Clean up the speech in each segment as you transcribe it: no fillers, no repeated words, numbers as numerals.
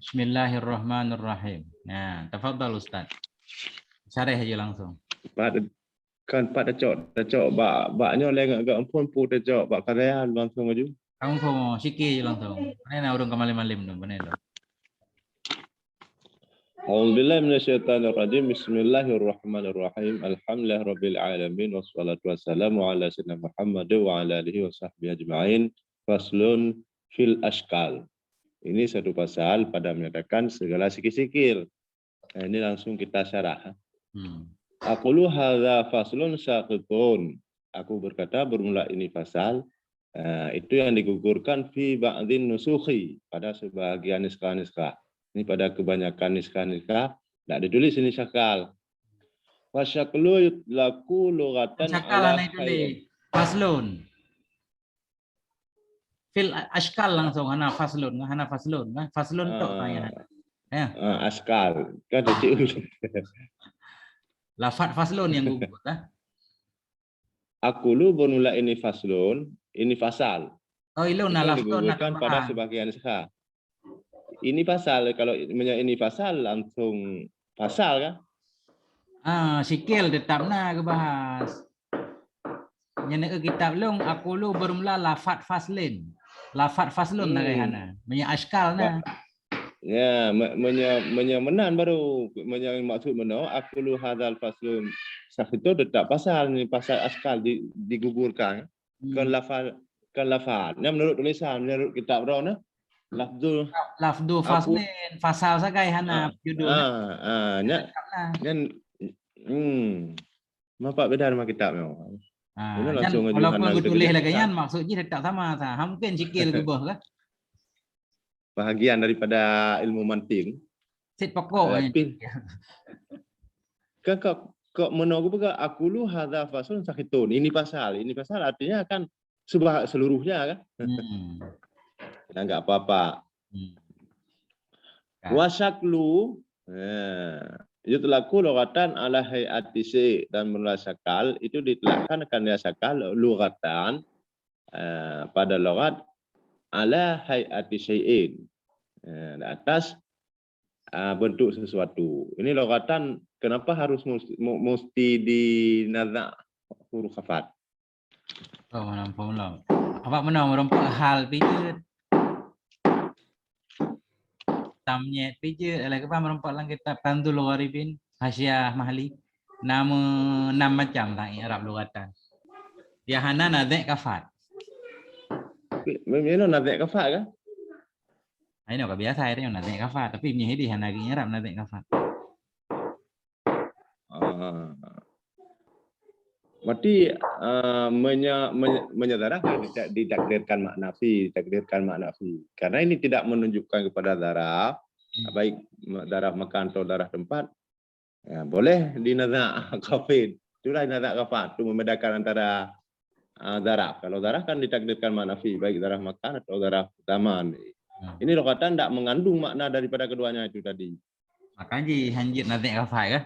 Bismillahirrahmanirrahim. Nah, tafadhal Ustaz. Syarah aja langsung. Pada cok baknya agak ampun pu cok bak karya langsung aja. Kamu mau sikit aja langsung. Mana urung kemalim-malim dong, mana lo? A'udzubillahi minasyaitonirrajim. Bismillahirrahmanirrahim. Alhamdulillahirabbil alamin wassalatu wassalamu ala sayyidina Muhammad wa ala alihi washabbihi ajma'in. Faslun fil ashkal. Ini satu pasal pada menyatakan segala sikil-sikil. Nah, ini langsung kita syarah. Aqulu hadza faslun saqitun. Aku berkata bermula ini pasal itu yang digugurkan fi ba'dhin nusukhi pada sebagian niskah-niskah. Ini pada kebanyakan niskah-niskah tidak ditulis ini syakal. Wa syaklu yutlaku lughatan Syakal ala ditulis. Faslun. Fil ashkal langsung hana faslun, faslun tok tanya. Ya. Askal kan kecil. Lafaz faslun yang gugur lah. Aku lu bermula ini faslun, ini fasal. Oh, itu digugurkan pada sebagian niskah. Ini pasal, kalau ini pasal langsung pasal kan? Sikil tetap nak ke bahas. Yang ke kitab long aku lu bermula lafat faslin. Lafat faslun nak hana. Punya ashkal na. Ya, menan baru maksud mana aku lu hadzal faslun. Sah itu tetap pasal ni pasal ashkal digugurkan. Kan lafal. Menurut tulisan, menurut kitab roh na. Lafdu faslin, fasal sagai hana judul. Apa beda sama kitab memang. Walaupun gue tulis lagi kan maksudnya tetap sama sah. Mungkin sikil ke bawah lah. Bahagian daripada ilmu manting. Sit pokok. Kan kok menunggu aku lu hadza faslun sakitun. Ini pasal artinya kan seluruhnya kan. Nah, enggak apa-apa. Wasyaklu yutlaku lughatan ala hayati syai' dan menurut syakal itu ditlakkan akan dia syakal lughatan pada lughat ala hayati syai'in di atas bentuk sesuatu. Ini lughatan kenapa harus mesti dinazak huruf khafat? Oh, mana apa menang merompak hal pijat. Tamnyet pijat lagi apa merompak lang kitab Tanzul Gharibin Hasyiah Mahli. Nama 6 macam tak Arab lughatan. Dia hana nazak kafat. Memang nazak kafat kan? Ini kau biasa itu yang nazak kafat, tapi punya ini hana lagi Arab nazak kafat. Berarti menyadarkan ditakdirkan makna fi, karena ini tidak menunjukkan kepada darah, baik darah makan atau darah tempat, ya, boleh dinazak kafid. Itulah nazak kafat, itu membedakan antara darah. Kalau darah kan ditakdirkan makna fi, baik darah makan atau darah taman. Ini lughatan tidak mengandung makna daripada keduanya itu tadi. Makanya hanjit nazak kafat kan?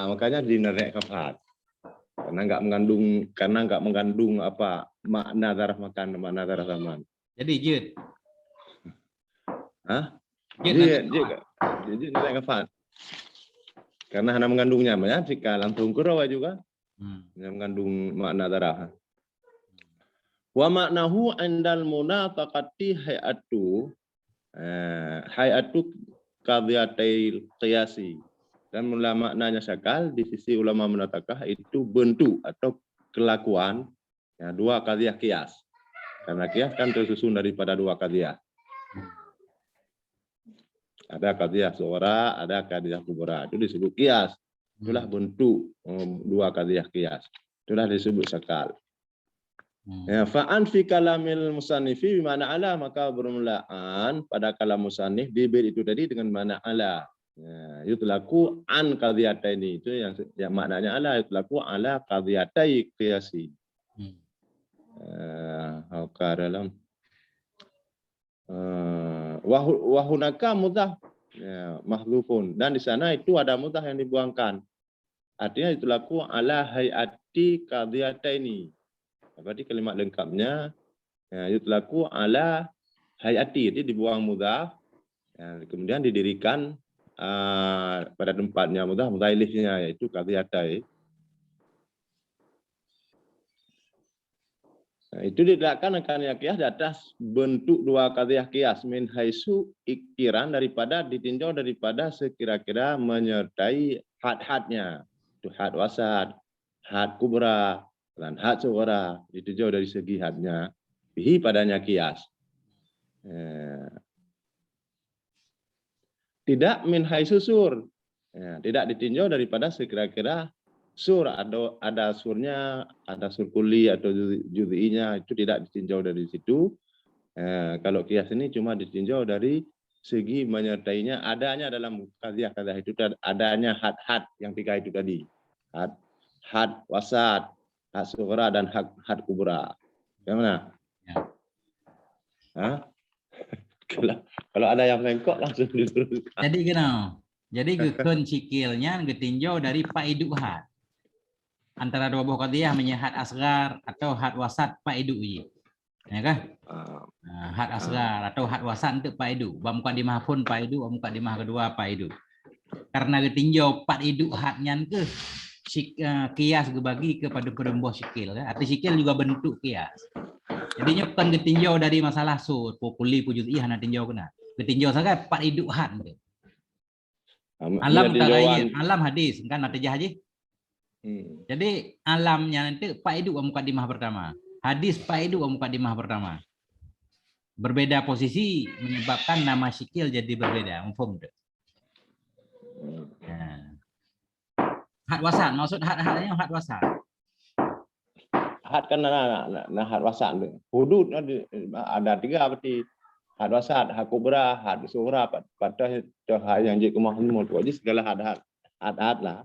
Makanya di nazak kafat. Karena nggak mengandung apa makna darah makan, makna darah taman. Jadi jid. Jadi nazak kafat. Karena hanya mengandungnya, banyak jika langsung kurawa juga yang mengandung makna darah. Wa maknahu indal munafaqati hayatu qadhiyatil qiyasi. Dan mula maknanya syakal di sisi ulama menatakah itu bentuk atau kelakuan ya, dua qadhiyah qiyas. Karena qiyas kan tersusun daripada dua qadhiyah. Ada qadhiyah sughra, ada qadhiyah kubra. Itu disebut qiyas. Itulah bentuk dua qadhiyah qiyas. Itulah disebut syakal. Ya, fa'an fi kalamil musannifi bimana ala, maka bermulaan pada kalam musannif dibir itu tadi dengan mana ala. Yutlaku an qadhiyataini, itu yang maknanya ala, yutlaku ala qadhiyatai qiyasi. Dalam wa hunaka mudah mahdhufun, dan di sana itu ada mudah yang dibuangkan. Artinya yutlaku ala hayati qadhiyataini. Berarti kalimat lengkapnya yutlaku ala hayati, itu dibuang mudah Ya, kemudian didirikan pada tempatnya mutailifnya, yaitu qadhiyah tai. Nah, itu diletakkan qadhiyah qiyas di atas bentuk dua qadhiyah qiyas min haitsu ikiran, daripada ditinjau daripada sekira-kira menyertai had-hadnya. Itu had wasat, had kubra, dan had sughra, ditinjau dari segi hadnya. Bihi padanya qiyas. Tidak min haitsu sur. Ya, tidak ditinjau daripada sekira-kira sur, ada surnya, ada sur kuli atau juz'inya, itu tidak ditinjau dari situ. Kalau qiyas ini cuma ditinjau dari segi menyertainya, adanya dalam qadhiyah-qadhiyah itu, adanya had-had yang tiga itu tadi. Had wasat, had sughra, dan had kubra. Yang mana? Ya. Hah? Kalau ada yang mengkok langsung diteruskan. Jadi gini, jadi gekun sikilnya getinjau dari paiduk had. Antara dua buah qadhiyah menyehat asgar atau had wasat paiduk ji. Ya kan? Had asgar atau had wasat untuk paiduk. Ba mukadimah pun paiduk, ba mukadimah kedua paiduk. Karena getinjau paiduk hadnya ke kias gebagi kepada perembuah sikil kan? Arti sikil juga bentuk kias. Jadinya bukan getinjau dari masalah sur, pukuli pujuz'i hana tinjau kena. Getinjau saja paiduk had. Alam mutaghayyir, alam hadis kan natijah haji. Jadi alamnya nanti paiduk mukadimah pertama. Hadis paiduk mukadimah pertama. Berbeda posisi menyebabkan nama sikil jadi berbeda. Mufhum tu. Had wasat, maksud had-hadnya had wasat. Had kan had wasat. Hudud ada tiga berarti. Had wasat, had kubra, had sughra, pada yang jadi kemahmul tu aja segala had lah.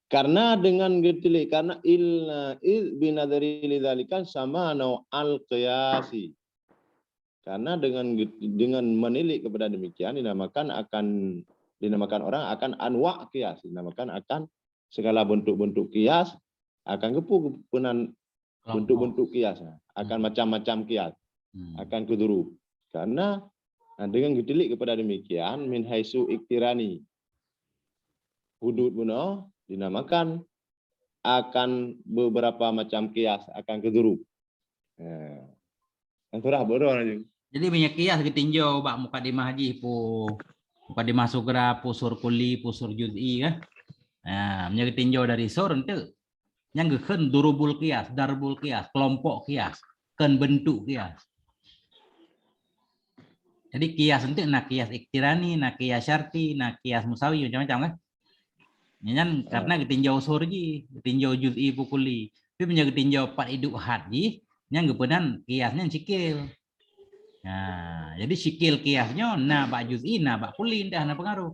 Karena dengan getili, karena il binadari lidzalika sama nau al qiyasi. Karena dengan menilik kepada demikian dinamakan orang akan anwa qiyas, dinamakan akan segala bentuk-bentuk qiyas, akan kepunan bentuk-bentuk qiyas, akan macam-macam qiyas, akan kuduru. Karena dengan ditilik kepada demikian min haitsu iktirani, hudud bunuh dinamakan akan beberapa macam qiyas, akan kuduru. Anturah bodoh aja. Jadi banyak kias getinjau bak mukadimah haji pu mukadimah sugra, pu sur kuli, pu sur juz'i kan. Nah, banyak getinjau dari sur ente. Yang gekeun durubul kias, darbul kias, kelompok kias, ken bentuk kias. Jadi kias ente nak kias iktirani, nak kias syarti, nak kias musawi macam-macam kan. Nyan karena getinjau sur ji, getinjau juz'i pu kuli. Tapi banyak getinjau paiduk haji, yang gepenan kiasnya sikil. Nah, jadi sikil kiasnya na bak juz'i na bak kuli ndak na pengaruh.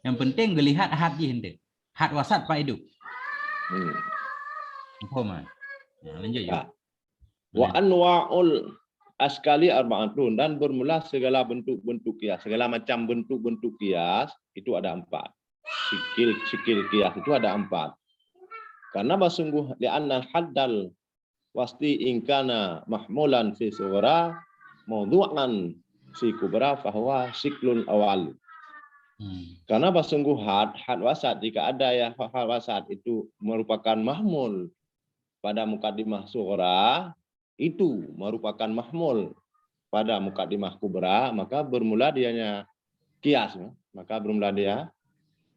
Yang penting gelihat had ji hente. Had wasat paiduk. Paham? Nah, lanjut ya. Wa anwa'ul askali arba'atun, dan bermula segala bentuk-bentuk kias, segala macam bentuk-bentuk kias itu ada 4. Sikil kias itu ada 4. Karena sungguh li'anna haddal wasti ingkana mahmulan fi sughra mawdu'an fi kubra fahuwa siklun awal. Karena sungguh had wasat, jika ada ya had wasat itu merupakan mahmul pada mukadimah sughra, itu merupakan mahmul pada mukadimah kubra, maka bermula dianya kias, maka bermula dia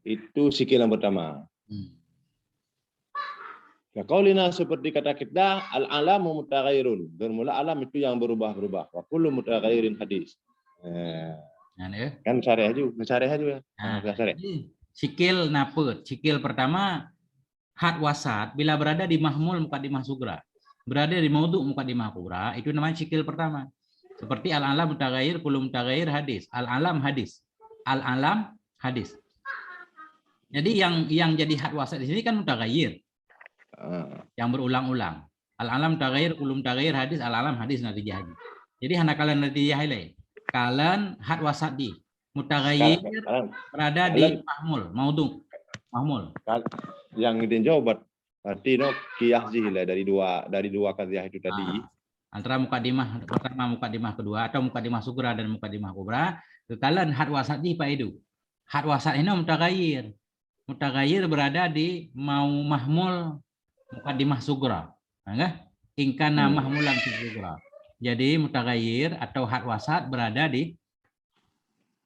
itu sikil yang pertama. Ya, qaulina seperti kata kita al-alamu mutaghayyirun, bermula alam itu yang berubah-ubah. Wa kullu mutaghayyirin hadis. Kan syariah juga. Sikil naput. Sikil pertama had wasat bila berada di mahmul mukadimah sugra. Berada di maudhu mukadimah kubra, itu namanya sikil pertama. Seperti al-alam mutaghayyir, kullu mutaghayyir hadis. Al-alam hadis. Al-alam hadis. Jadi yang jadi had wasat di sini kan mutaghayyir. Yang berulang-ulang. Al-alam mutaghayyir, kullu mutaghayyir hadis, al-alam hadis natijah haji. Jadi hana kalian natijah ile. Kalian had wasat di mutaghayyir berada di mahmul, maudhu. Mahmul. Yang ditinjau berarti no qiyas ji dari dua qadhiyah itu tadi. Antara mukadimah pertama, mukadimah kedua, atau mukadimah sugra dan mukadimah kubra, kekalan had wasat di Pak Edu. Had wasat ini mutaghayyir. Mutaghayyir berada di mau mahmul mukadimah sugra. Enggak? Ingkana mahmulan fi sugra. Jadi mutaghayyir atau had wasat berada di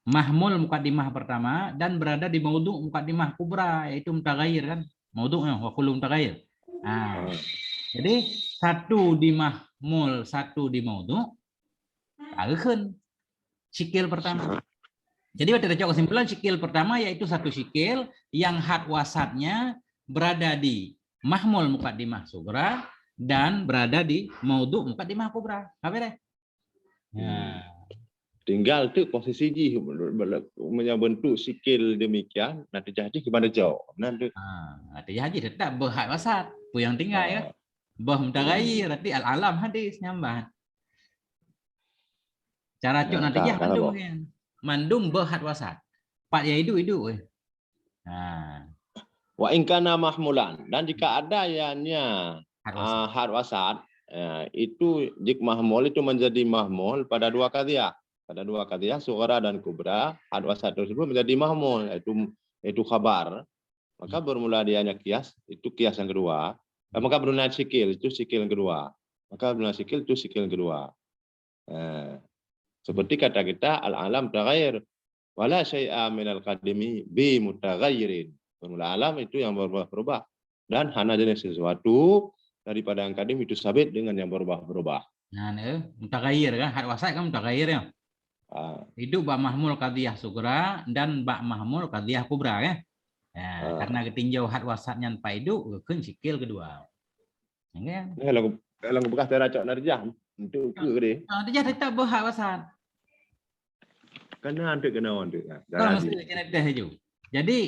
mahmul mukadimah pertama dan berada di maudhu' mukadimah kubra, yaitu mutaghayyir kan. Maudhu'nya wa kullu mutaghayyir. Nah, jadi satu di mahmul, satu di maudhu', kan sikil pertama. Jadi kita cocok kesimpulan sikil pertama yaitu satu sikil yang had wasatnya berada di mahmul mukadimah sugra dan berada di maudhu' mukadimah kubra. Apa deh? Nah, tinggal tu posisi ji bentuk sikil demikian nanti jadi gimana jauh nanti. Nanti jadi tetap berhad wasat. Pu yang tinggal ya. Bah mutaghayyir berarti al-alam hadis nyambat. Cara cok nanti jah mandung kan. Mandung berhad wasat. Pak ya itu. Nah. Wa in kana mahmulan, dan jika ada ianya had wasat, itu jik mahmul itu menjadi mahmul pada dua qadhiyah. Pada dua qadhiyah sughra dan kubra, had wasat tersebut menjadi mahmul, yaitu khabar. Maka bermula dianya kias, itu kias yang kedua. Maka bermula sikil, itu sikil yang kedua. Maka bermula sikil itu sikil yang kedua. Seperti kata kita al-alam mutaghayyir wala syai'a minal qadimi bi mutaghayyirin. Bermula alam itu yang berubah-berubah dan hanya jenis sesuatu daripada yang kadim itu sabit dengan yang berubah-berubah. Nah, mutaghayyir kan, had wasat kan mutaghayyir ya. Itu bak mahmul qadhiyah sugra dan bak mahmul qadhiyah kubra ya. Karena ketinjau had wasatnya Pak Edu kan sikil kedua. Ya. Kalau bekas darah cok narjah untuk ke dia. Narjah tetap berhad wasat. Karena untuk kena untuk. Kalau mesti kena dah. Jadi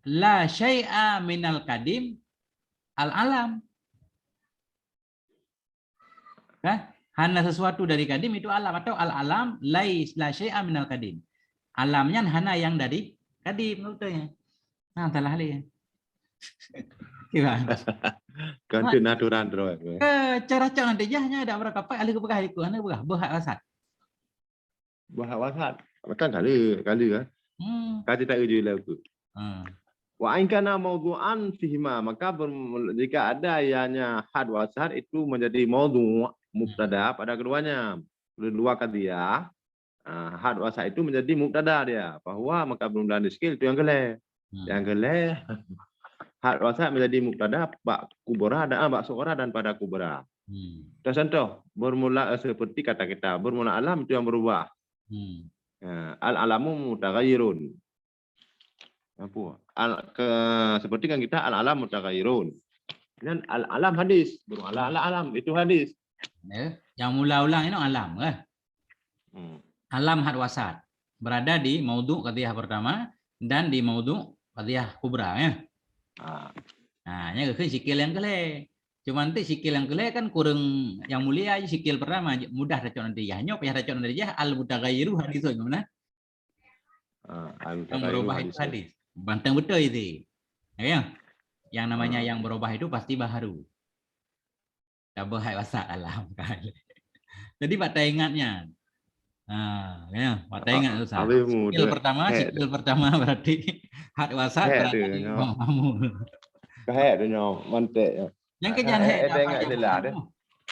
la syai'a minal qadim al-alam. Hana sesuatu dari kadim itu alam, atau al-alam la syai'a minal qadim. Alamnya hana yang dari kadim maksudnya. Nah, salah dia. Gimana? Ganti naturan terus. Cara nanti jahnya ada berapa pak ahli kebegah itu, ana begah berhad wasat. Berhad wasat. Kan kali kan. Kali tak uji lagu. Wa in kana mawdu'an fihima, maka jika ada ianya had wasat itu menjadi maudhu' mubtada pada keduanya. Kedua qadhiyah, had wasat itu menjadi mubtada dia, bahwa maka bermula sikil itu yang geleh. Yang geleh had wasat menjadi mubtada bak kubra dan bak sughra dan pada kubra. Contoh bermula seperti kata kita bermula alam itu yang berubah. Al-alamu mutaghayyirun. Seperti kan kita al-alam mutaghayyirun. Dan al-alam hadis, bermula al-alam itu hadis. Yang mula ulang itu alam kan? Alam had wasat berada di maudhu' qadhiyah pertama dan di maudhu' qadhiyah kubra ya. Nah, nya ke sikil yang keleh. Cuma nanti sikil yang keleh kan kurang yang mulia aja sikil pertama mudah ada nanti ya. Nyop ya ada nanti ya al mutaghayyiru hadis gimana? Yang berubah itu hadis. Banteng betul itu. Ya. Yang namanya yang berubah itu pasti baharu. Double had wasat alam kali. Jadi Pak ingatnya. Ya, Pak ingat Ustaz. Sikil pertama berarti had wasat berarti mahmul. Kayak tu nyom, mantek. Yang kejangan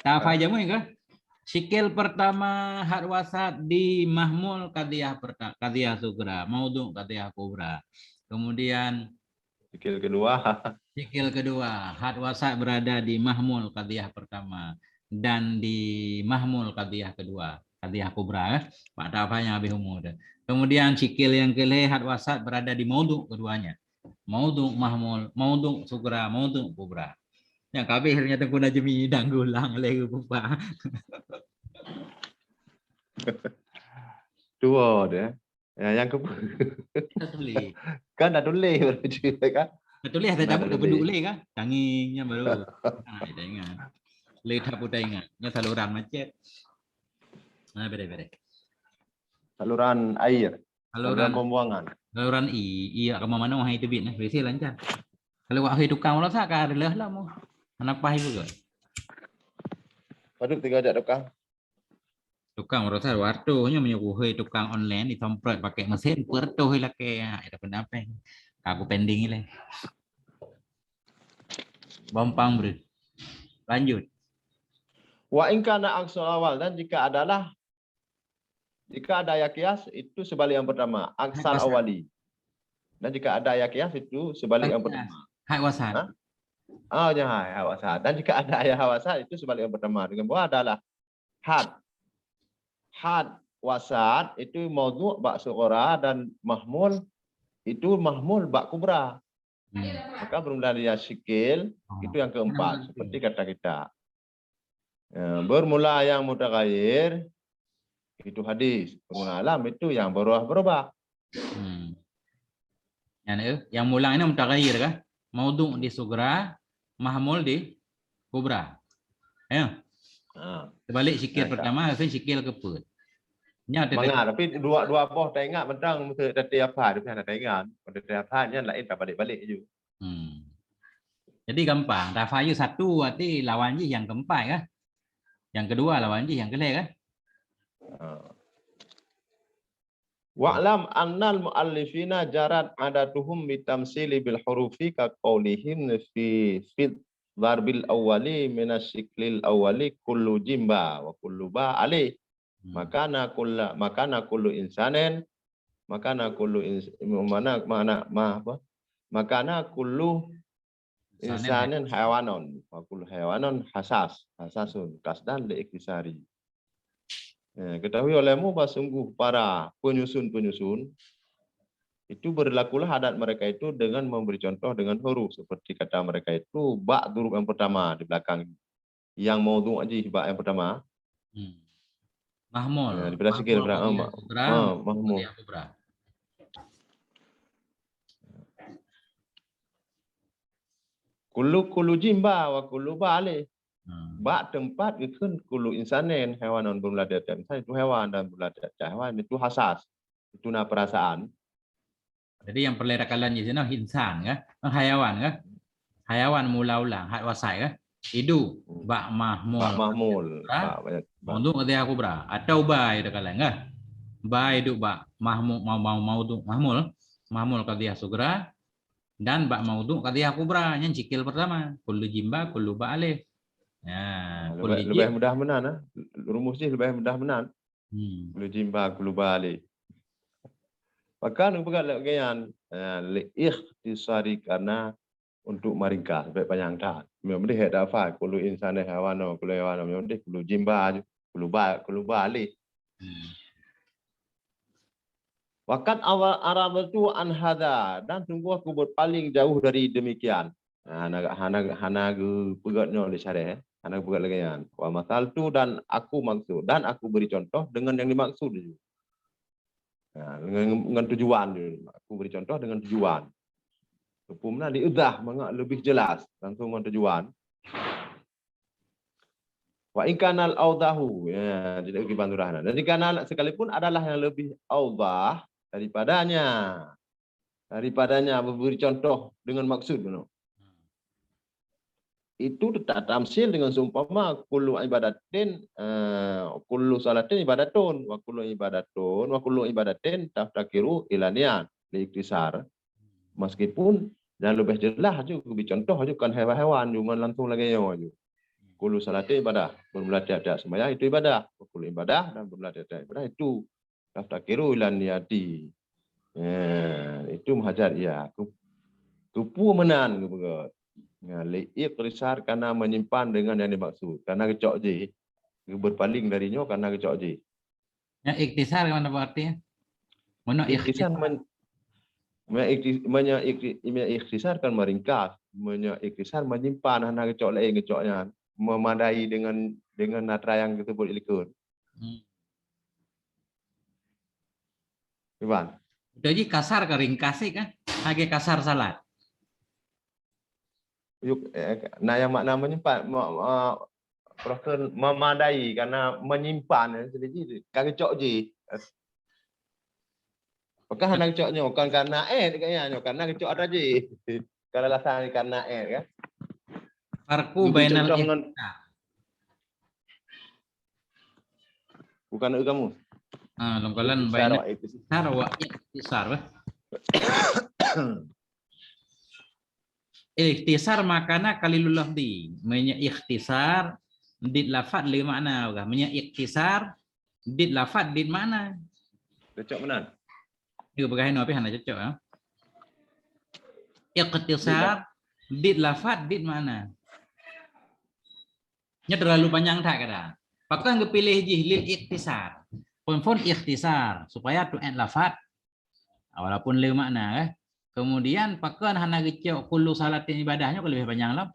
apa jamu kan? Sikil pertama had wasat di mahmul qadhiyah pertama, qadhiyah sugra, maudhu' qadhiyah kubra. Kemudian sikil kedua had wasat berada di mahmul qadhiyah pertama dan di mahmul qadhiyah kedua, qadhiyah kubra. Pak apa yang habis umur. Kemudian sikil yang kelih had wasat berada di maudhu' keduanya. Maudhu' mahmul, maudhu' sugra, maudhu' kubra. Yang kabeh akhirnya tengku najmi danggulang lagi pupa. Dua dia. Yang ke tulis. Kan dah tulis kan? Tulis ada cabut dah penduk leh kan? Tanginya baru. Kita ingat. Leh tak putar ingat. Nya saluran macet. Bere. Saluran air. Saluran pembuangan. Saluran iya ke mana wahai itu bit nah, berisi lancar. Kalau wahai tukang lah sakar lah mu. Anak pahit juga. Paduk 3 jam tukang. Tukang urusan waktunya menyuguhi tukang online ditompret pakai mesin pertuh lah kayak ada kenapa? Aku pending ini. Bompang bro. Lanjut. Wa in kana aksal awal, dan jika ada ayat kias itu sebalik yang pertama, aksal Wasat. awali. Dan jika ada ayat kias itu sebalik yang pertama. Hai wasat. Hah? Oh ya, hawasat. Dan jika ada ayat hawasat itu sebalik yang pertama. Dengan bahwa adalah had. Had wasat itu maudhu' bak sughra dan mahmul itu mahmul bak kubra. Maka bermula dari syikil itu yang keempat seperti kata kita. Bermula yang mutaghayyir itu hadis. Bermula alam itu yang berubah. Yang mulang ini mutaghayyir kah? Maudhu' di sughra, mahmul di kubra. Ya. Sebalik sikil pertama, kan sikil keput. Mangga, tapi dua boh tak ingat bentang setiap hari tapi tak ingat. Setiap hari lain tak balik-balik je. Jadi gampang. Rafayu satu berarti lawan je yang keempat kah? Yang kedua lawan je yang kelima kah? Wa'lam annal muallifina jarat adatuhum bitamsili bil hurufi ka qaulihim fi darbil awwali minasyiklil awwali kullu jimba wa kullu ba alih. Makana kullu insanin makana kullu insanin hayawanon wa kullu hayawanon hasasun kasdan li iktisari. Ketahui olehmu bahwa sungguh para penyusun itu berlakulah adat mereka itu dengan memberi contoh dengan huruf seperti kata mereka itu ba huruf yang pertama di belakang yang maudhu' aja ba yang pertama. Mahmul. Daripada sikil mahmul. Kullu jimba wa kullu ba'alih. Ba tempat ikun kullu insanin hewanan bermuladat. Misalnya itu hewan dan bermuladat. Hewan itu hasas. Itu na perasaan. Jadi yang perlu rakalan di sini insan kah? Hayawan kah? Hayawan mula ulang had wasai kah? Hidu ba mahmul. Maudhu' qadhiyah kubra atau ba itu kalian kah? Ba hidu ba mahmul qadhiyah sugra dan ba maudhu' qadhiyah kubra yang cikil pertama kullu jimba kullu ba alih. Ya, lebih mudah menan rumus ni lebih mudah menan. Kullu jimba kullu ba alih. Bahkan pegat lagian li ikhtisari karena untuk meringkas baik panjang. Memang dia ada apa? Kullu insani hawano, kullu hawano memang dia kullu jimba, kullu ba alih. Wakat awal Arab itu anhada dan sungguh aku berpaling jauh dari demikian. Hana pegatnya oleh syarah. Hana pegat lagian. Wa masal tu dan aku maksud dan aku beri contoh dengan yang dimaksud itu. Dengan tujuan itu. Aku beri contoh dengan tujuan. Hukumnya diudah mengak lebih jelas langsung dengan tujuan. Wa inkanal audahu ya tidak bagi banturana. Dan jika sekalipun adalah yang lebih audah daripadanya memberi contoh dengan maksud itu tetap tamsil dengan seumpama kullu ibadatin kullu salatin ibadatun wa kullu ibadatin taftakiru ilanian li iktisar. Meskipun dan lebih jelas juga contoh juga kan hewan-hewan juga langsung lagi aja. Kullu salatin ibadah, bermula tiada sembahyang itu ibadah. Kullu ibadah dan bermula tiada ibadah itu taftakiru ilan niati. Itu menghajar ya. Kupu menan gitu. Li'ik risar karena menyimpan dengan yang dimaksud. Karena kecok je. Berpaling darinya karena kecok je. Ya iktisar mana artinya? Mana ikhtisar ikhtisar kan meringkas, ikhtisar menyimpan hana kecok lain kecoknya memadai dengan natra yang kita boleh ikut. Iban. Jadi kasar ke ringkasih kan? Hage kasar salat. Yuk, nah yang makna menyimpan memadai karena menyimpan jadi kan kecok je. Bukan hanya kecoknya, bukan karena kayaknya karena kecok ada je. Kalau alasan karena kan. Farku bainal ikhtisar. Bukan kamu. Longgalan Iktisar baina wa iktisar. iktisar wa iktisar. Ikhtisar makana kalilul lafzi. Menya ikhtisar dit lafad li makna kah? Menya ikhtisar dit lafad dit makna. Cocok benar. Dia bergahin apa hana cocok ah. Ikhtisar dit lafad dit makna. Nya terlalu panjang tak kada. Pakai pilih jihlil ikhtisar. Pun ikhtisar supaya tu end lafad walaupun le makna eh. Kemudian pakai hana gecok kullu salatin ibadahnya lebih panjang lah.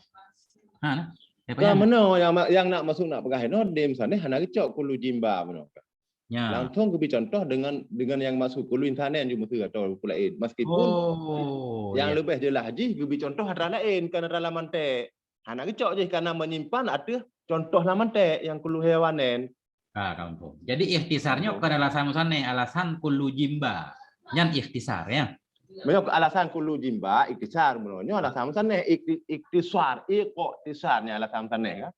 Ha. Ka mana yang nak masuk nak pegang dem sana hana kecok kulu jimba mana. Ya. Langsung ke contoh dengan yang masuk kulu internet juga mesti atau pula lain. Meskipun yang lebih jelas haji ke contoh antara lain karena dalam mantek. Hana kecok je karena menyimpan ada contoh lah mantek yang kulu hewanen. Kampung. Jadi ikhtisarnya ke alasan kulu jimba. Yang ikhtisar ya. Memang alasan kulu jimba ikhtisar menurutnya alasan sana ikhtisar ikhtisarnya alasan sana kan.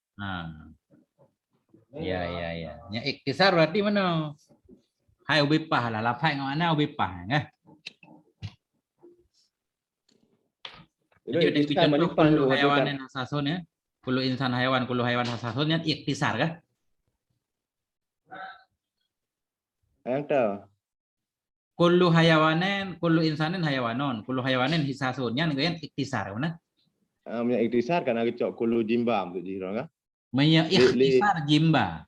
Ya. Nya ikhtisar berarti mana? Hai ubipah lah lafaz ngau mana ubipah kan. Jadi contoh kulu hayawanin hasasun ya. Kulu insan hayawan, kulu hayawan hasasun yang ikhtisar kan? Yang tahu. Kullu hayawanin, kullu insanin hayawanon, kullu hayawanin hisasunnya dengan ikhtisar mana? Punya ikhtisar karena kecok kulu jimba untuk jirong kan? Menya ikhtisar jimba.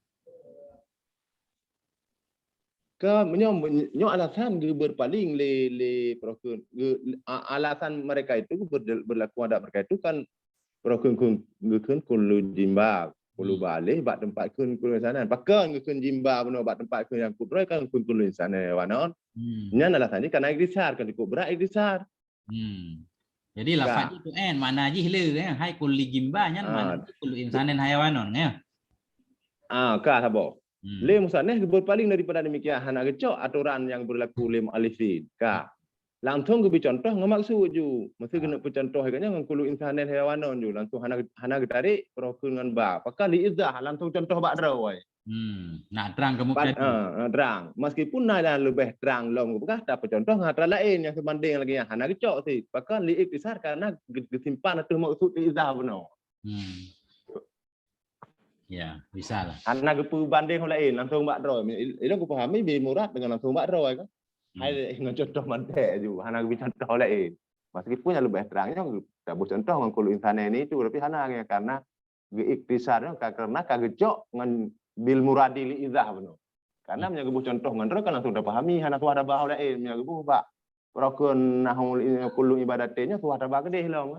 Ke menyo alasan berpaling le prokun alasan mereka itu berlaku ada mereka itu kan prokun kulu jimba kulu balik bak tempat kun kulu sana pakan kun jimba beno bak tempat kun yang kudroi kan kun kulu sana wanon. Nya alasannya karena ikhtisar kan cukup berat ikhtisar. Jadi lafaz itu mana jihle ya hai kulli jimba nya mana kullu insanin hayawanon ya. Ka sabo. Le musaneh berpaling daripada demikian hana kecok aturan yang berlaku lim alifin. Ka. Langsung ke contoh ngamaksud ju. Mesti kena contoh katanya dengan kulu insanin hayawanon ju langsung hana tarik prokun dengan ba. Pakai li izah langsung contoh bak drawai. Nak terang ke muka terang. Meskipun ada lebih terang lom ke dapat contoh ngatra lain yang sebanding lagi yang hana kecok sih. Pakai li ikhtisar karena disimpan atau maksud izah benar. Ya, bisa lah. Hana gepu banding lain langsung bak draw. Itu aku pahami bi murad dengan langsung bak draw kan. Hai dengan contoh mantek ju. Hana gepu contoh lain. Meskipun yang lebih terangnya tak boleh contoh dengan kulu insan ini itu tapi hana karena ikhtisarnya karena kagecok dengan bil muradi li izah benar. Karena menyagebu contoh ngan kan langsung dah pahami hana tu ada bah lain menyagebu bak rukun nahul kullu ibadatnya tu ada bah gede long.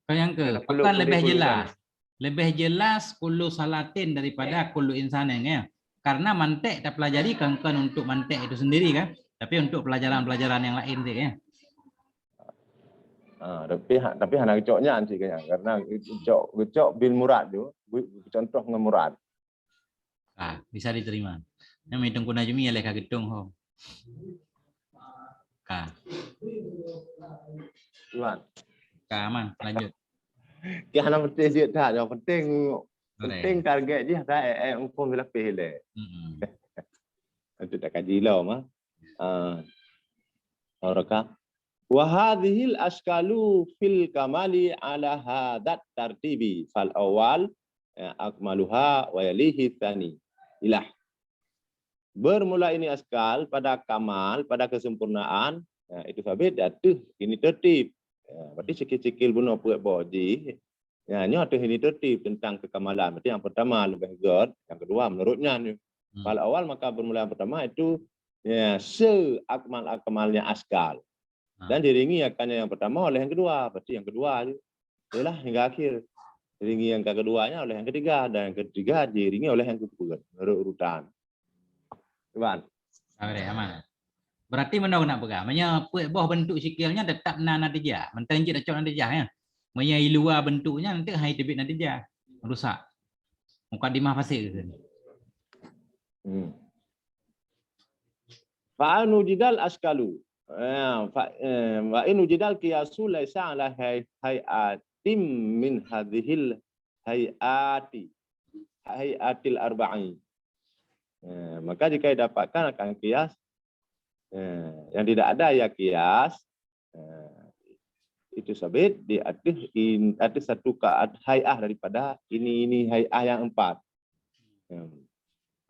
Yang ke pakan lebih jelas. Lebih jelas kullu salatin daripada kullu insanin ya. Karena mantek tak pelajari kan untuk mantek itu sendiri kan, tapi untuk pelajaran-pelajaran yang lain sih ya. Tapi hana kecoknya sih kayaknya karena kecok bil murad tu contoh dengan murad. Bisa diterima. Yang hitung kuna jumi ya leka gedung ho. Tuan. Aman, lanjut. Cái hana penting dia dah, yang penting target dia dah engkau bila pilih. Itu tak kaji lah mah. Oraka. Wa hadhil askalu fil kamali ala hadat tartibi fal awal akmaluha wa yalihi tsani. Ilah. Bermula ini askal pada kamal, pada kesempurnaan, itu sabit atuh ini tertib. Berarti sikil-sikil bunuh buat bodi. Ya, ini ada ini tertib tentang kekamalan. Berarti yang pertama lebih god, yang kedua menurutnya ni. Pada awal maka bermula yang pertama itu ya seakmal-akmalnya askal. Dan diringi akannya yang pertama oleh yang kedua. Berarti yang kedua itulah hingga akhir. Diringi yang keduanya oleh yang ketiga dan yang ketiga diringi oleh yang kedua. Menurut urutan. Tuan. Aman. Berarti mana nak pegang? Manya buah bentuk sikilnya tetap natijah. Mentang je cocok natijah ya. Manya luar bentuknya nanti hai tebit natijah. Rusak. Mukadimah fasih ke. Fa'anu jidal askalu. Fa'inu jidal qiyasu laisa ala hayatim min hadhil hayatil arba'in. Maka jika didapatkan akan kias, yang tidak ada ya kias, itu sabit ada satu hay'ah daripada ini hay'ah yang 4.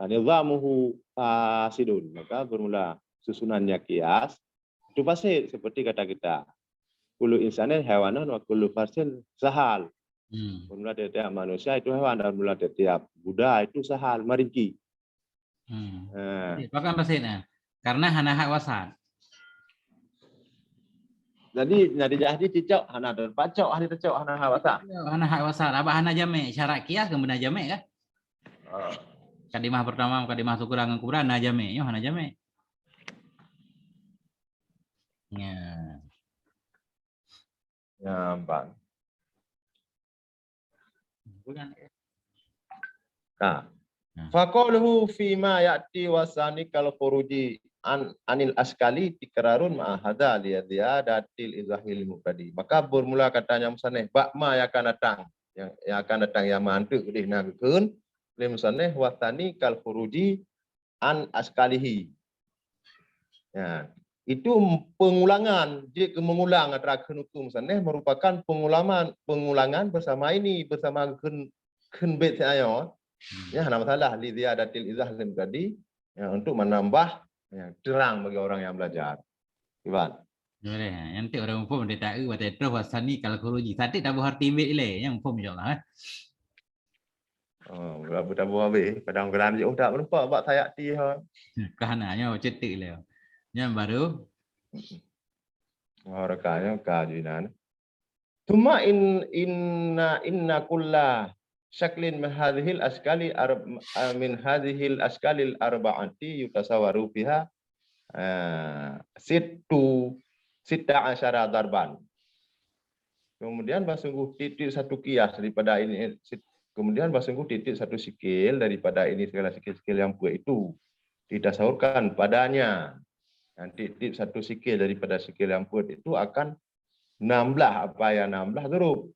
Nizamuhu fasidun, maka bermula susunannya kias itu fasid, seperti kata kita kullu insanin hewanan wa kullu farsin sahal. Bermula tiap manusia itu hewan, dan bermula tiap Buddha itu sahal, meringki. Bahkan fasidnya karena hana hak wasat. Jadi cicok hana dan pacok hana cicok hana hawasa. Hana hak wasat, apa hana jame syarat kias kan benar jame kan? Kadimah pertama, kadimah sukura dengan kubra, hana jame, yo hana jame. Ya, Bang. Nah, faqaluhu fi ma ya'ti wasani kal khuruji anil askali tikrarun ma hadza li ziyadatil izahil mubtadi. Maka bermula katanya musannif bakma yang akan datang, yang akan datang yang mantuk di nagkeun li musannif wasani kal khuruji an askalihi. Ya, itu pengulangan, jika mengulang antara hukum musannif merupakan pengulangan bersama kun bait ayo. Ya, nama masalah li ziyadatil izahil mubtadi, ya, untuk menambah terang bagi orang yang belajar. Iwan. Nanti orang umum dia tahu bahasa terus wasani kalau kuruji. Tadi tak buat timit le, yang umum insyaallah. Berapa tabu habis, padang geram je tak lupa buat saya ti ha. Kahananya cetik le. Yang baru Rakanya kajian. Tuma inna kulla syaklin min hadhil askalil arba'ati yutasawaru fiha sita asyara darban. Kemudian basungguh titik satu kias daripada ini, kemudian basungguh titik satu sikil daripada ini segala sikil-sikil yang puak itu ditasawurkan padanya. Nanti titik satu sikil daripada sikil yang puak itu akan 16 apa yang 16 huruf.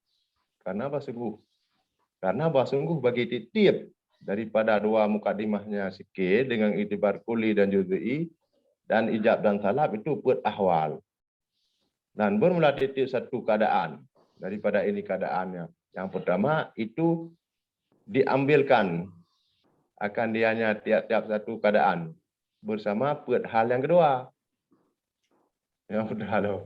Karena basungguh bagi titik daripada dua mukadimahnya sikil dengan itibar kuli dan juz'i dan ijab dan salab itu buat ahwal. Dan bermula titik satu keadaan daripada ini keadaannya. Yang pertama itu diambilkan akan dianya tiap-tiap satu keadaan bersama buat hal yang kedua. Yang kedua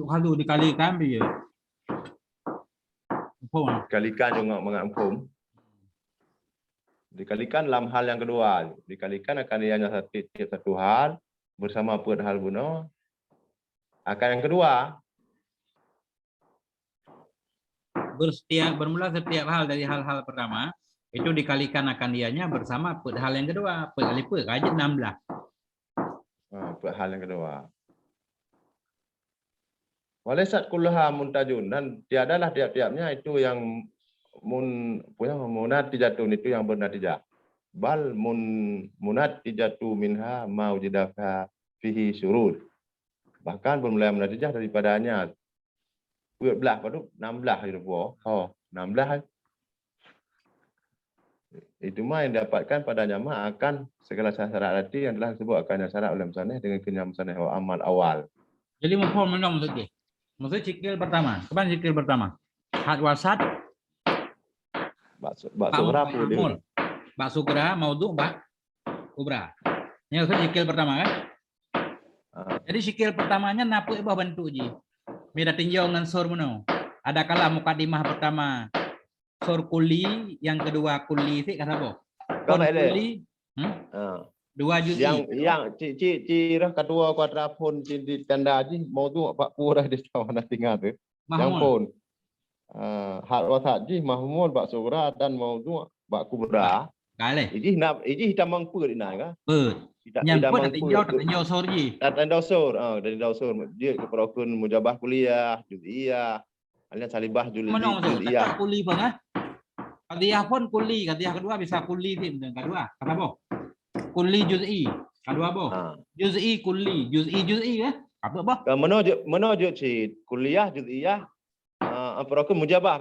kalau dikalikan dia. Dikalikan juga mengampun. Dikalikan dalam hal yang kedua. Dikalikan akan dianya satu hal bersama buat hal guna. Akan yang kedua. Bermula setiap hal dari hal-hal pertama itu dikalikan akan dianya bersama buat hal yang kedua. Per kali per aja 16. Buat hal yang kedua. Walaisat kullaha muntajun, dan tiadalah tiap-tiapnya itu yang munatijatun itu yang bernatijah. Bal munatijatu minha maujidaka fihi syurur. Bahkan bermula menatijah daripadanya. Belah pada 16 itu buah. 16. Itu mah yang dapatkan padanya mah akan segala syarat arti yang telah disebut akan syarat oleh musannif dengan kenyamanan amal awal. Jadi mufhum mana maksudnya? Maksudnya cikil pertama. Kapan cikil pertama? Had wasat. Bakso berapa dia? Bakso kera, maudhu, bak kubra. Ini maksudnya cikil pertama kan? Jadi cikil pertamanya napa ibah bentuk ji. Mida tinjau dengan sor mana? Ada kala mukadimah pertama sor kuli, yang kedua kuli sih kata apa? Kuli. Dua juz yang cirah kedua kuadrapun di tanda ji mau tu pak pura di sana tinggal tu yang pun hal wasat ji mahmud pak sura dan mau tu pak kubra kale iji hitam mangpur ina ka yang pun tinjau sor ji tanda sor dari dausur dia keperokun mujabah kuliah juz'iyah alias salibah juz'iyah kuli bang Qadiyah pun kuli, qadiyah kedua bisa kuli sih kedua kata apa? Kuli juz'i. Kedua apa? Juz'i kuli, juz'i ya. Apa apa? Menuju si kuliah juz'iyah apa mujabah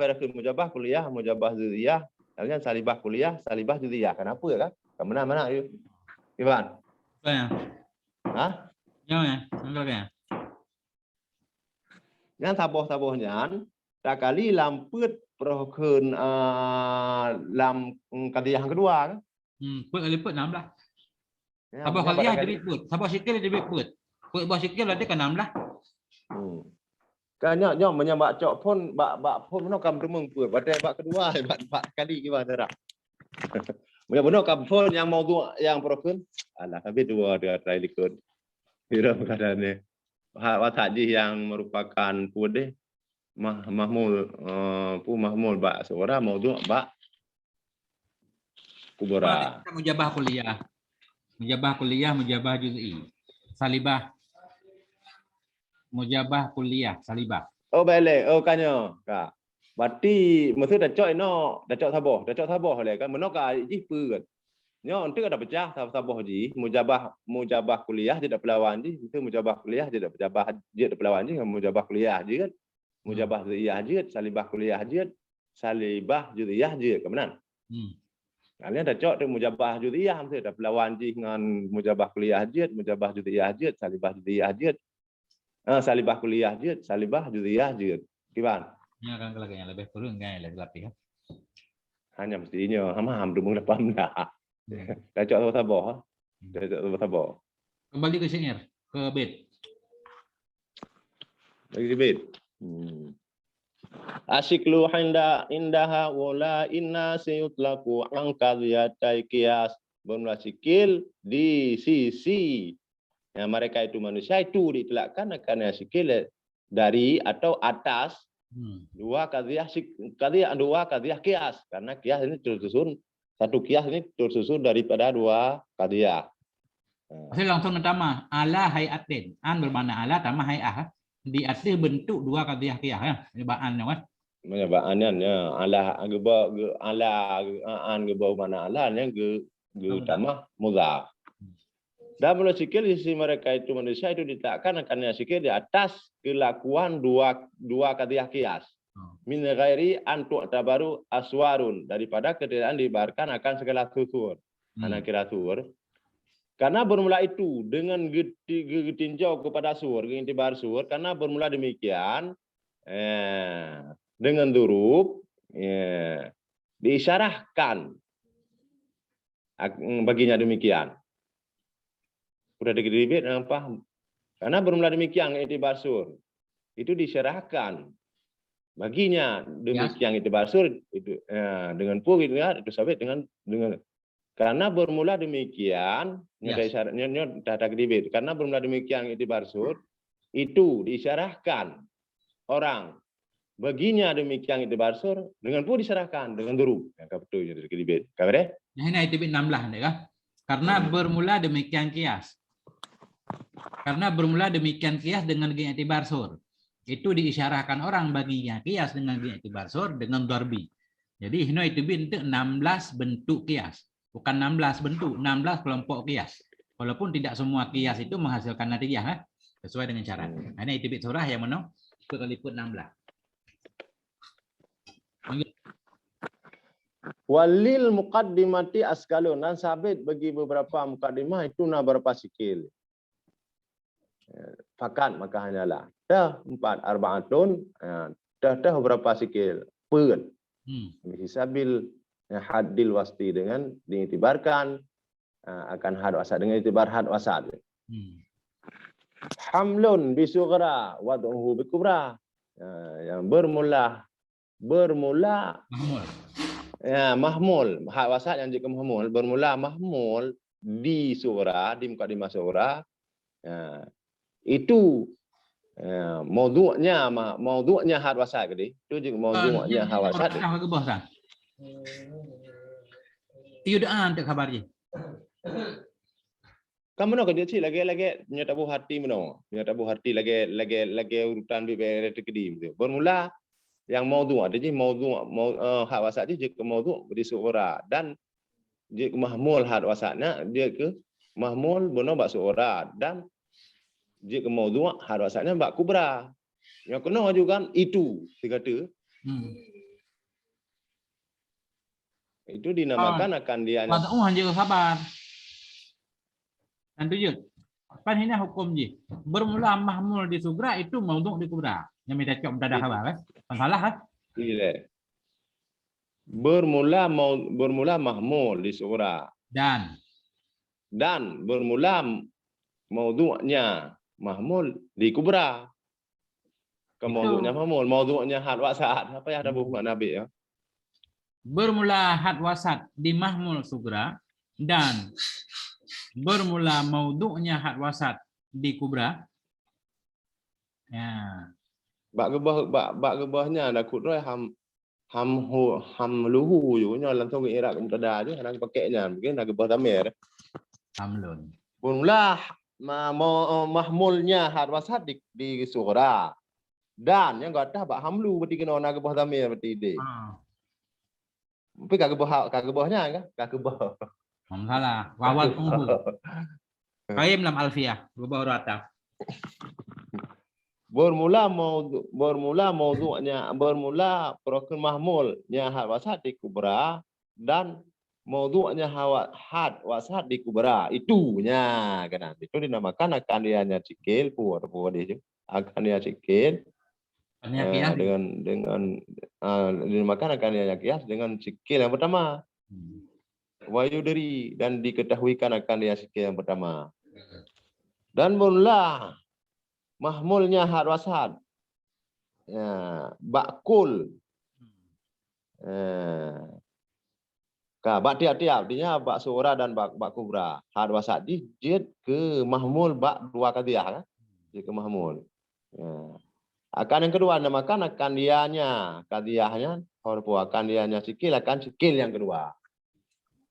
kuliah mujabah juz'iyah Kalian salibah kuliah, salibah juz'iyah. Kenapa kan? Mana you? Ivan? Ya. Hah? Ya, ya. Yang taboh-tabohnya tak kali lamput perhukun lam kadiyah yang kedua kan? Put liput 16. Ya, Sabah punya kuliah barangkali- jadi put. Sabah sikil jadi put. Put bawah sikil berarti ke 16. Kan nyok menyambak cok pun bak pun mana kam remeng pun pada bak kedua bak kali gimana tak. Benar-benar kam pun yang mau yang perhukun alah habis dua dia try likut. Kira keadaannya. Watak yang merupakan pudeh mahmul bak seorang maudhu' bak kubra. Mujabah kuliah. Mujabah kuliah, mujabah juz'i. Salibah. Mujabah kuliah, salibah. Oh balik, oh kanyo kak. Berarti mesti dah cok dah cok sabah oleh kan menok ji pun. Nyo nanti ada pecah sabah ji mujabah kuliah tidak pelawan ji, itu mujabah kuliah tidak mujabah je pelawan ji mujabah kuliah ji kan. Mujabah juz'iyah je, salibah kuliah je, salibah juz'iyah je kemenan. Kalian dah cok tu mujabah juz'iyah mesti dah pelawan ji dengan mujabah kuliah je, mujabah juz'iyah je, salibah juz'iyah je. Salibah kuliah je, salibah juz'iyah je. Gimana? Ya kan kalau yang lebih kurang kan lebih ya. Hanya mestinya ham rumung depan dah. Dah cok sabah. Dah cok sabah. Kembali ke syair, ke bait. Lagi bait. Asiklu indaha wala inna sayutlaku angkadhiyatai qiyas. Bermula sikil di sisi yang mereka itu manusia itu ditelakkan akan sikil dari atau atas dua qadhiyah qiyas, karena qiyas ini tersusun satu qiyas ini tersusun daripada dua qadhiyah. Saya langsung pertama ala hayatin. An bermakna ala tambah hayah. Di atas bentuk dua qadhiyah qiyas ya. Baannya kan. Baannya ala an gebau mana ala yang ge tambah mudhaf. Dan mula sikil isi mereka itu manusia itu ditakkan akan sikil di atas kelakuan dua qadhiyah qiyas. Min ghairi an tu'tabaru aswarun, daripada ketidakan diibarkan akan segala susur. Anak kira sur. Karena bermula itu dengan tinjau kepada sur, intibar sur, karena bermula demikian dengan durub diisyarahkan baginya demikian. Sudah dikredit paham. Karena bermula demikian intibar sur itu disyarahkan baginya demikian intibar sur itu dengan pur itu sabit dengan karena bermula demikian syaratnya dah takdibit. Karena bermula demikian intibar sur itu diisyarahkan orang baginya demikian intibar sur dengan pun disyarahkan dengan durub. Yang betul jadi takdibit. Kabar Ini itibit 16 kan? Karena bermula demikian kias. Karena bermula demikian kias dengan i'tibar sur. Itu diisyarahkan orang baginya kias dengan i'tibar sur dengan darbi. Jadi hino itu bentuk 16 bentuk kias. Bukan 16 bentuk, 16 kelompok kias. Walaupun tidak semua kias itu menghasilkan natijah sesuai dengan syarat. Nah, ini itibit surah yang mana keliput 16. Walil muqaddimati askalun, dan sabit bagi beberapa muqaddimah itu berapa sikil. Fakat maka hanyalah dah 4 arba'atun dah berapa sikil pun hisabil hadil wasti dengan diiktibarkan akan had wasat dengan iktibar had wasat. Hamlun bisughra wad'uhu bikubra, yang bermula mahmul had wasat yang juga mahmul bermula mahmul di sughra di muqaddimah sughra itu maudhu'nya had wasat tadi itu juga maudhu'nya had wasat. Iyo dah tak khabar je. Kamu nak kerja sih lagi nyatabu hati lagi urutan BPR kedim tu. Bermula yang maudhu' ada je maudhu' had wasat je ke maudhu' di sughra dan dia ke mahmul had wasatnya dia ke mahmul bono bak sughra dan dia ke maudhu' had wasatnya bak kubra. Yang kena juga itu tiga tu. Itu dinamakan akan dia Wad'u hanya sabar. Dan tujuh. Kan ini hukum ji. Bermula mahmul di sugra itu maudhu' di kubra. Yang minta cok dadah apa kan? Salah kan? Tidak. Bermula mahmul di surah Dan bermula maudhu'nya mahmul di kubra. Maudhu'nya mahmul, maudhu'nya had wa sa'ad. Apa yang ada buku Nabi ya? bermula had wasat di mahmul sugra dan bermula maudhu'nya had wasat di kubra. Ya. Bak gebahnya ada kudroy hamluhu juga dalam tong Iraq mutada je orang pakainya mungkin ada gebah tamir. Hamlun. Bermula mahmulnya had wasat di surah. Dan yang kata bak hamlu berarti kena nak gebah tamir berarti dia. Tapi kagak gebahnya kagak gebah. Salah. Wawal tunggu. Qaim lam alfiyah. Gebah rata. Bermula maudhu'nya bermula perokun mahmulnya had wasat di kubra dan maudhu'nya had wasat di kubra itunya kan itu dinamakan akan dianya cikil puar dia akan dia cikil dengan dinamakan akan dianya kias dengan cikil yang pertama wayudri dan diketahuikan akan dia cikil yang pertama dan bermula mahmulnya had wasat bakul bak tiap-tiap artinya bak surah dan bak kubra had wasat dijid ke mahmul bak dua qadiyah kan dia ke mahmul akan yang kedua namakan akan dianya qadiyahnya akan dianya sikil akan sikil yang kedua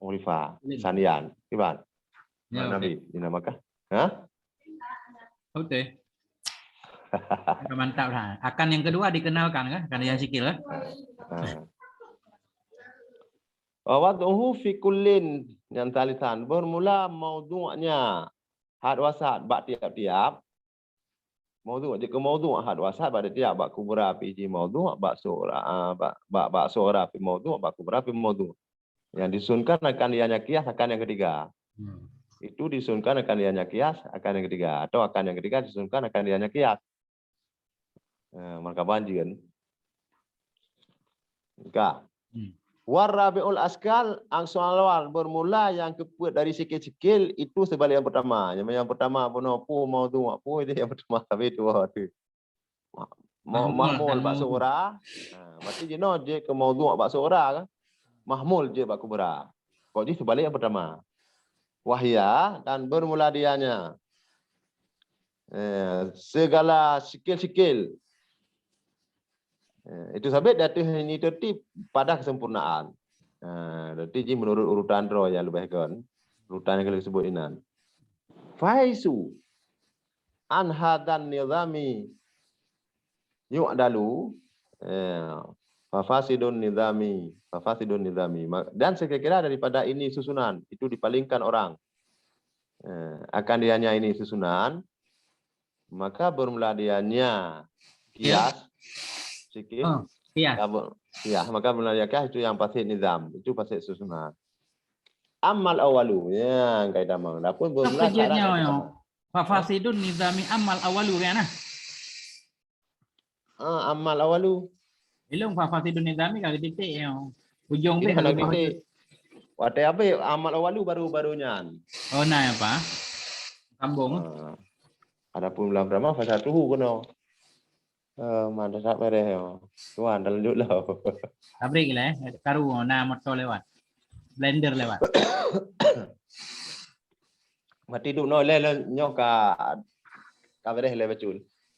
Urifa sandian Iban Nabi dinamakan Oke. Mantap lah. Akan yang kedua dikenalkan kan? Akan yang sikil kan? Wad'uhu fi kullin yang talisan bermula maudhu'nya had wasat bak tiap-tiap maudhu' jika maudhu' had wasat pada tiap bak kubra fi maudhu' bak surah bak surah fi maudhu' bak kubra fi maudhu' yang disunkan akan dianya kias akan yang ketiga. Itu disunkan akan dianya kias akan yang ketiga atau akan yang ketiga disunkan akan dianya kias. Maka banjir kan. Enggak. Warabiul askal angsul awal bermula yang kepuat dari sikil-sikil itu sebalik yang pertama. Yang pertama penopu maudhu' apa itu yang pertama tapi itu mahmul bak surah. Berarti jeno je ke maudhu' bak surah kan. Mahmul je bak kubra. Kok di sebalik yang pertama. Wahya dan bermula dianya segala sikil-sikil itu sabit datu ini tertib pada kesempurnaan. Jadi menurut urutan roh yang lebih kan urutan yang disebut inan. Faisu an hadan nizami yu'dalu fafasidun nizami dan sekira-kira daripada ini susunan itu dipalingkan orang akan dianya ini susunan maka bermula dianya kias sikit maka bermula dia kias itu yang fasid nizam itu fasid susunan amal awalu ya kaidah mang dapun bermula fafasidun nizami amal awalu kan amal awalu ilung fafasidun nizami kagak titik yo ujung be kalau titik wate apa amal awalu baru-barunya nah apa sambung adapun dalam drama fasa tuhu kono mana tak beres yo tuan lanjut lah tabrik lah karu na motor lewat blender lewat mati duk no le nyok ka beres le bacul